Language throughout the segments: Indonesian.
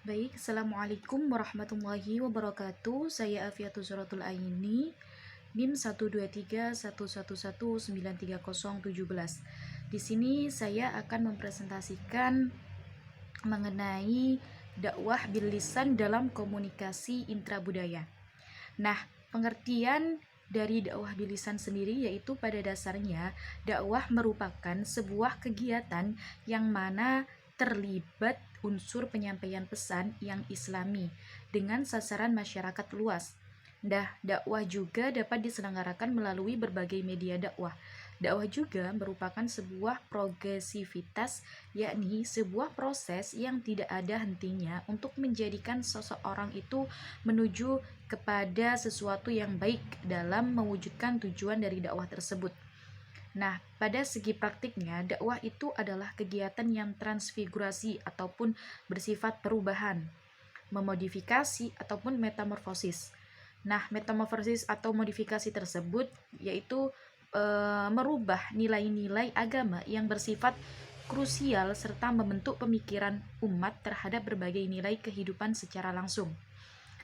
Baik, Assalamualaikum warahmatullahi wabarakatuh. Saya Afiatul Suratul Aini, NIM 12311193017. Di sini saya akan mempresentasikan mengenai dakwah bil lisan dalam komunikasi intrabudaya. Nah, pengertian dari dakwah bil lisan sendiri yaitu pada dasarnya dakwah merupakan sebuah kegiatan yang mana terlibat unsur penyampaian pesan yang islami dengan sasaran masyarakat luas. Nah, dakwah juga dapat diselenggarakan melalui berbagai media dakwah. Dakwah juga merupakan sebuah progresivitas, yakni sebuah proses yang tidak ada hentinya untuk menjadikan seseorang itu menuju kepada sesuatu yang baik dalam mewujudkan tujuan dari dakwah tersebut. Nah, pada segi praktiknya, dakwah itu adalah kegiatan yang transfigurasi ataupun bersifat perubahan, memodifikasi ataupun metamorfosis. Nah, metamorfosis atau modifikasi tersebut yaitu merubah nilai-nilai agama yang bersifat krusial serta membentuk pemikiran umat terhadap berbagai nilai kehidupan secara langsung.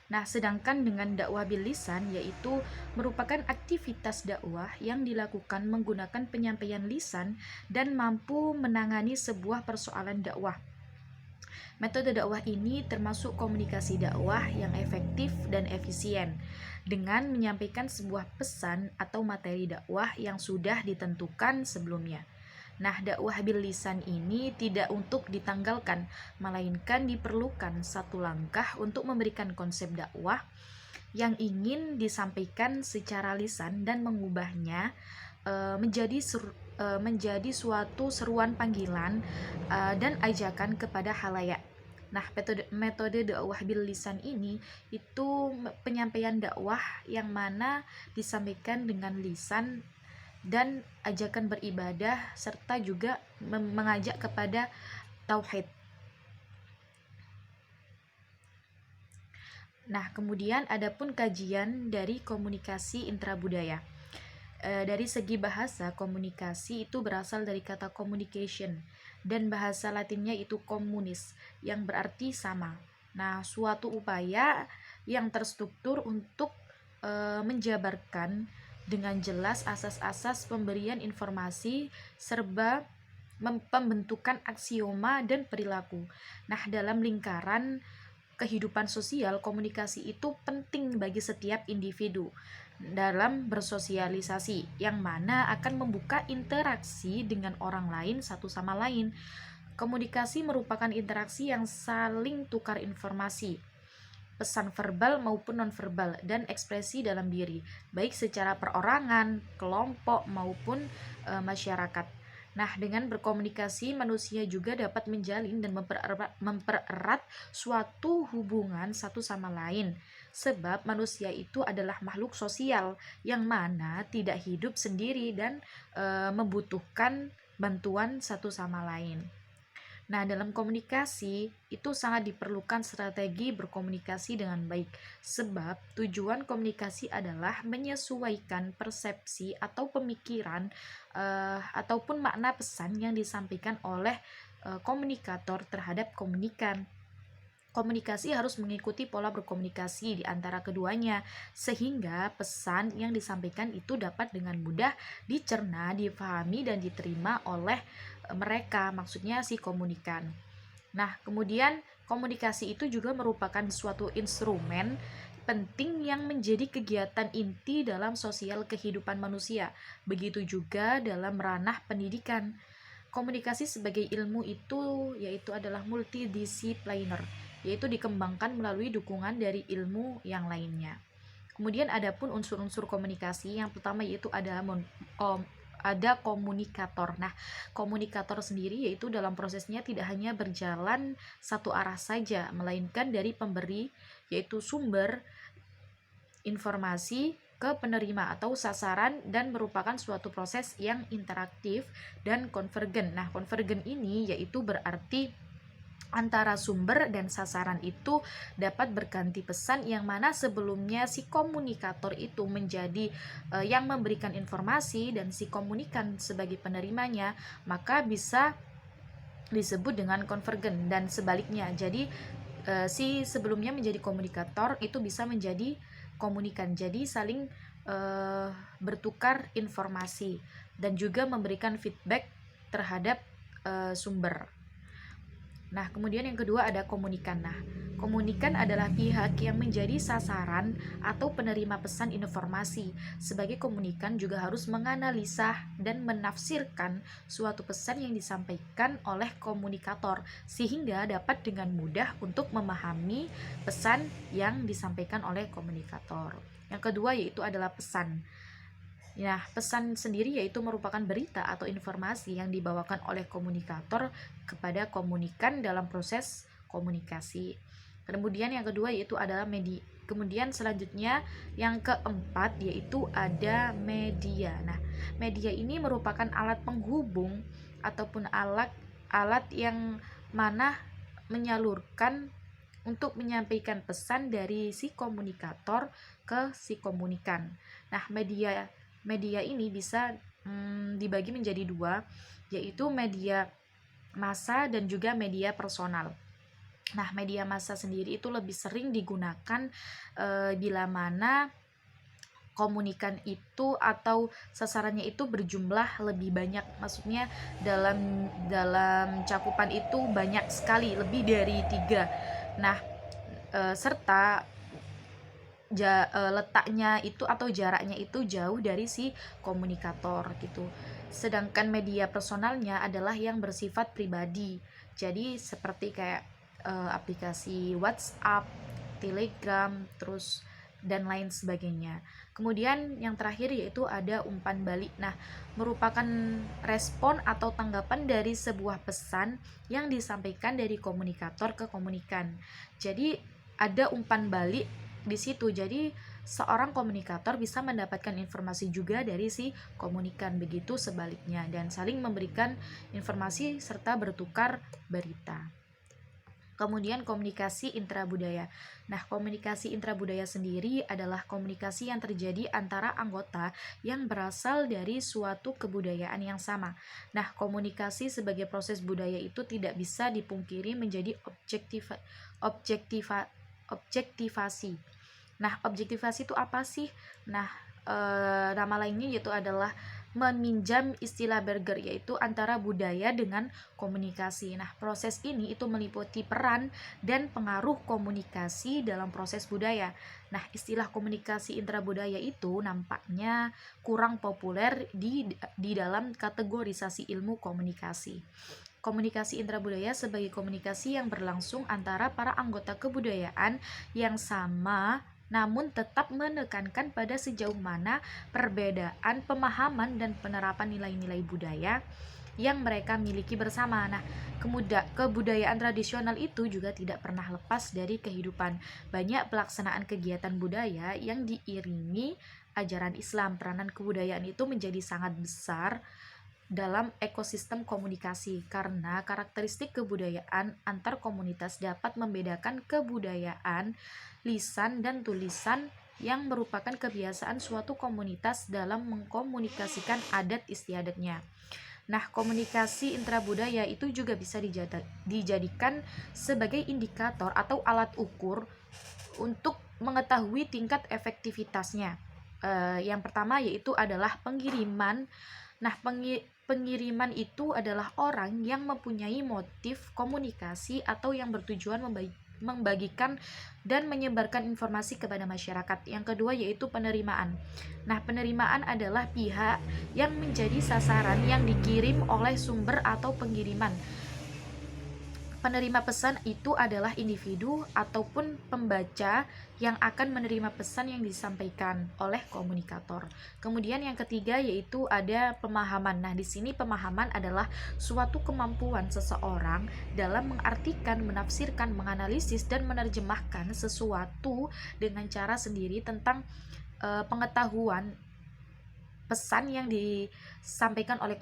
Nah, sedangkan dengan dakwah bil lisan yaitu merupakan aktivitas dakwah yang dilakukan menggunakan penyampaian lisan dan mampu menangani sebuah persoalan dakwah. Metode dakwah ini termasuk komunikasi dakwah yang efektif dan efisien dengan menyampaikan sebuah pesan atau materi dakwah yang sudah ditentukan sebelumnya. Nah, dakwah bil lisan ini tidak untuk ditanggalkan, melainkan diperlukan satu langkah untuk memberikan konsep dakwah yang ingin disampaikan secara lisan dan mengubahnya menjadi suatu seruan panggilan dan ajakan kepada halayak. Nah, metode dakwah bil lisan ini itu penyampaian dakwah yang mana disampaikan dengan lisan dan ajakan beribadah serta juga mengajak kepada tauhid. Nah, kemudian adapun kajian dari komunikasi intrabudaya. Dari segi bahasa, komunikasi itu berasal dari kata communication dan bahasa Latinnya itu communis yang berarti sama. Nah, suatu upaya yang terstruktur untuk menjabarkan dengan jelas asas-asas pemberian informasi serba pembentukan aksioma dan perilaku. Nah, dalam lingkaran kehidupan sosial, komunikasi itu penting bagi setiap individu dalam bersosialisasi, yang mana akan membuka interaksi dengan orang lain satu sama lain. Komunikasi merupakan interaksi yang saling tukar informasi, pesan verbal maupun nonverbal, dan ekspresi dalam diri, baik secara perorangan, kelompok, maupun masyarakat. Nah, dengan berkomunikasi, manusia juga dapat menjalin dan mempererat suatu hubungan satu sama lain. Sebab manusia itu adalah makhluk sosial yang mana tidak hidup sendiri dan membutuhkan bantuan satu sama lain. Nah, dalam komunikasi itu sangat diperlukan strategi berkomunikasi dengan baik, sebab tujuan komunikasi adalah menyesuaikan persepsi atau pemikiran ataupun makna pesan yang disampaikan oleh komunikator terhadap komunikan. Komunikasi harus mengikuti pola berkomunikasi di antara keduanya, sehingga pesan yang disampaikan itu dapat dengan mudah dicerna, difahami, dan diterima oleh mereka, maksudnya si komunikan. Nah, kemudian komunikasi itu juga merupakan suatu instrumen penting yang menjadi kegiatan inti dalam sosial kehidupan manusia. Begitu juga dalam ranah pendidikan. Komunikasi sebagai ilmu itu yaitu adalah multidisipliner, yaitu dikembangkan melalui dukungan dari ilmu yang lainnya. Kemudian ada pun unsur-unsur komunikasi. Yang pertama yaitu ada komunikator. Nah, komunikator sendiri yaitu dalam prosesnya tidak hanya berjalan satu arah saja, melainkan dari pemberi yaitu sumber informasi ke penerima atau sasaran, dan merupakan suatu proses yang interaktif dan konvergen. Nah, konvergen ini yaitu berarti antara sumber dan sasaran itu dapat berganti pesan, yang mana sebelumnya si komunikator itu menjadi yang memberikan informasi dan si komunikan sebagai penerimanya, maka bisa disebut dengan konvergen, dan sebaliknya. Jadi si sebelumnya menjadi komunikator itu bisa menjadi komunikan. Jadi saling bertukar informasi dan juga memberikan feedback terhadap sumber. Nah, kemudian yang kedua ada komunikan. Nah, komunikan adalah pihak yang menjadi sasaran atau penerima pesan informasi. Sebagai komunikan juga harus menganalisa dan menafsirkan suatu pesan yang disampaikan oleh komunikator sehingga dapat dengan mudah untuk memahami pesan yang disampaikan oleh komunikator. Yang kedua yaitu adalah pesan. Nah, pesan sendiri yaitu merupakan berita atau informasi yang dibawakan oleh komunikator kepada komunikan dalam proses komunikasi. Kemudian yang kedua yaitu adalah media. Kemudian selanjutnya yang keempat yaitu ada media. Nah, media ini merupakan alat penghubung ataupun alat yang mana menyalurkan untuk menyampaikan pesan dari si komunikator ke si komunikan. Nah, media ini bisa dibagi menjadi dua, yaitu media massa dan juga media personal. Nah, media massa sendiri itu lebih sering digunakan bila mana komunikan itu atau sasarannya itu berjumlah lebih banyak. Maksudnya dalam cakupan itu banyak sekali, lebih dari 3. Nah, serta letaknya itu atau jaraknya itu jauh dari si komunikator gitu. Sedangkan media personalnya adalah yang bersifat pribadi. Jadi seperti kayak aplikasi WhatsApp, Telegram, terus dan lain sebagainya. Kemudian yang terakhir yaitu ada umpan balik. Nah, merupakan respon atau tanggapan dari sebuah pesan yang disampaikan dari komunikator ke komunikan. Jadi ada umpan balik di situ. Jadi seorang komunikator bisa mendapatkan informasi juga dari si komunikan, begitu sebaliknya, dan saling memberikan informasi serta bertukar berita. Kemudian komunikasi intrabudaya. Nah, komunikasi intrabudaya sendiri adalah komunikasi yang terjadi antara anggota yang berasal dari suatu kebudayaan yang sama. Nah, komunikasi sebagai proses budaya itu tidak bisa dipungkiri menjadi objektivasi. Nah, objektivasi itu apa sih? Nah, nama lainnya yaitu adalah meminjam istilah Berger, yaitu antara budaya dengan komunikasi. Nah, proses ini itu meliputi peran dan pengaruh komunikasi dalam proses budaya. Nah, istilah komunikasi intrabudaya itu nampaknya kurang populer di dalam kategorisasi ilmu komunikasi. Komunikasi intrabudaya sebagai komunikasi yang berlangsung antara para anggota kebudayaan yang sama namun tetap menekankan pada sejauh mana perbedaan pemahaman dan penerapan nilai-nilai budaya yang mereka miliki bersama. Nah, kebudayaan tradisional itu juga tidak pernah lepas dari kehidupan. Banyak pelaksanaan kegiatan budaya yang diiringi ajaran Islam. Peranan kebudayaan itu menjadi sangat besar dalam ekosistem komunikasi karena karakteristik kebudayaan antar komunitas dapat membedakan kebudayaan lisan dan tulisan yang merupakan kebiasaan suatu komunitas dalam mengkomunikasikan adat istiadatnya. Nah, komunikasi intrabudaya itu juga bisa dijadikan sebagai indikator atau alat ukur untuk mengetahui tingkat efektivitasnya. Yang pertama yaitu adalah pengiriman. Nah, pengiriman itu adalah orang yang mempunyai motif komunikasi atau yang bertujuan membagikan dan menyebarkan informasi kepada masyarakat. Yang kedua yaitu penerimaan. Nah, penerimaan adalah pihak yang menjadi sasaran yang dikirim oleh sumber atau pengiriman. Penerima pesan itu adalah individu ataupun pembaca yang akan menerima pesan yang disampaikan oleh komunikator. Kemudian yang ketiga yaitu ada pemahaman. Nah, di sini pemahaman adalah suatu kemampuan seseorang dalam mengartikan, menafsirkan, menganalisis dan menerjemahkan sesuatu dengan cara sendiri tentang pengetahuan pesan yang disampaikan oleh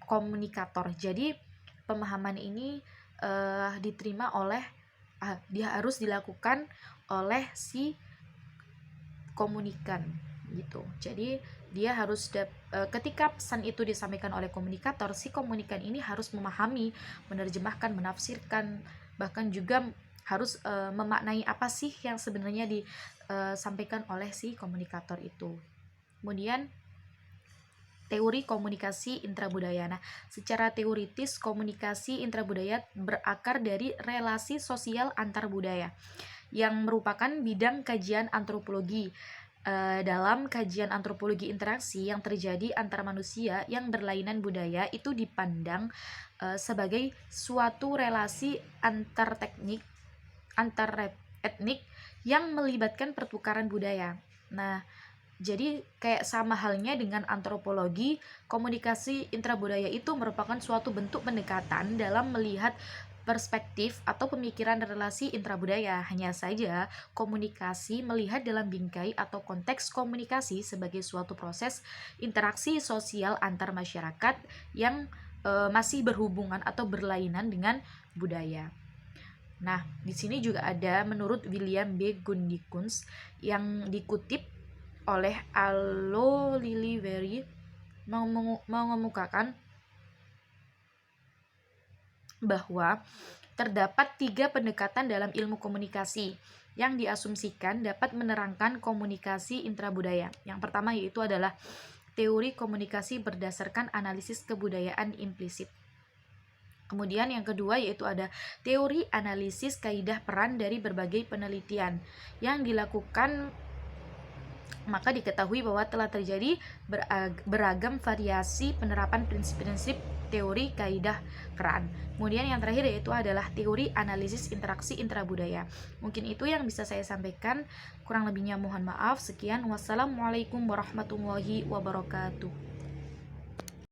komunikator. Jadi pemahaman ini diterima oleh dia harus dilakukan oleh si komunikan gitu. Jadi dia harus ketika pesan itu disampaikan oleh komunikator, si komunikan ini harus memahami, menerjemahkan, menafsirkan, bahkan juga harus memaknai apa sih yang sebenarnya disampaikan oleh si komunikator itu. Kemudian teori komunikasi intrabudaya. Nah, secara teoritis komunikasi intrabudaya berakar dari relasi sosial antar budaya yang merupakan bidang kajian antropologi. Dalam kajian antropologi interaksi yang terjadi antara manusia yang berlainan budaya itu dipandang sebagai suatu relasi antar etnik yang melibatkan pertukaran budaya. Nah, jadi kayak sama halnya dengan antropologi, komunikasi intrabudaya itu merupakan suatu bentuk pendekatan dalam melihat perspektif atau pemikiran relasi intrabudaya. Hanya saja komunikasi melihat dalam bingkai atau konteks komunikasi sebagai suatu proses interaksi sosial antar masyarakat yang masih berhubungan atau berlainan dengan budaya. Nah, di sini juga ada menurut William B. Gundikums yang dikutip oleh Allo Lilivery mengemukakan bahwa terdapat 3 pendekatan dalam ilmu komunikasi yang diasumsikan dapat menerangkan komunikasi intrabudaya. Yang pertama yaitu adalah teori komunikasi berdasarkan analisis kebudayaan implisit. Kemudian yang kedua yaitu ada teori analisis kaidah peran dari berbagai penelitian yang dilakukan, maka diketahui bahwa telah terjadi beragam variasi penerapan prinsip-prinsip teori kaidah peran. Kemudian yang terakhir yaitu adalah teori analisis interaksi intrabudaya. Mungkin itu yang bisa saya sampaikan, kurang lebihnya mohon maaf. Sekian, wassalamualaikum warahmatullahi wabarakatuh.